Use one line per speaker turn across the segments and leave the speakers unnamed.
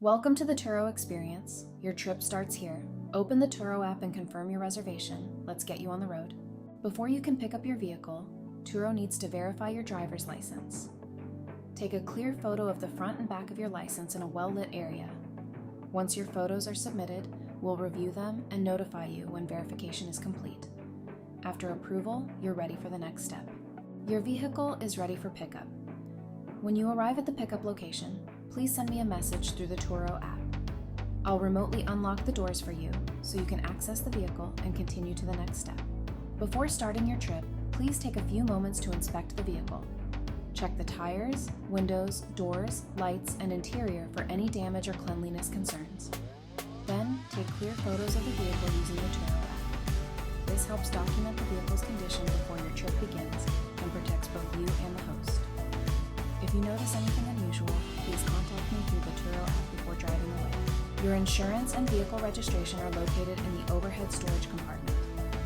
Welcome to the Turo experience. Your trip starts here. Open the Turo app and confirm your reservation. Let's get you on the road. Before you can pick up your vehicle, Turo needs to verify your driver's license. Take a clear photo of the front and back of your license in a well-lit area. Once your photos are submitted, we'll review them and notify you when verification is complete. After approval, you're ready for the next step. Your vehicle is ready for pickup. When you arrive at the pickup location, please send me a message through the Turo app. I'll remotely unlock the doors for you so you can access the vehicle and continue to the next step. Before starting your trip, please take a few moments to inspect the vehicle. Check the tires, windows, doors, lights, and interior for any damage or cleanliness concerns. Then, take clear photos of the vehicle using the Turo app. This helps document the vehicle's condition before your trip begins and protects both you and the host. If you notice anything unusual, please contact me through the Turo app before driving away. Your insurance and vehicle registration are located in the overhead storage compartment,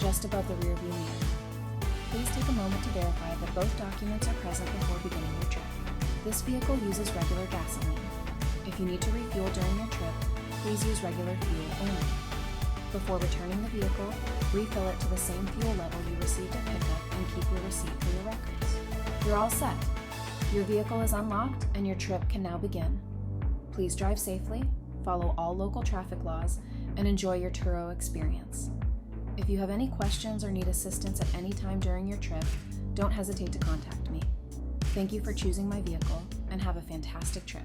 just above the rearview mirror. Please take a moment to verify that both documents are present before beginning your trip. This vehicle uses regular gasoline. If you need to refuel during your trip, please use regular fuel only. Before returning the vehicle, refill it to the same fuel level you received at pickup and keep your receipt for your records. You're all set. Your vehicle is unlocked and your trip can now begin. Please drive safely, follow all local traffic laws, and enjoy your Turo experience. If you have any questions or need assistance at any time during your trip, don't hesitate to contact me. Thank you for choosing my vehicle, and have a fantastic trip.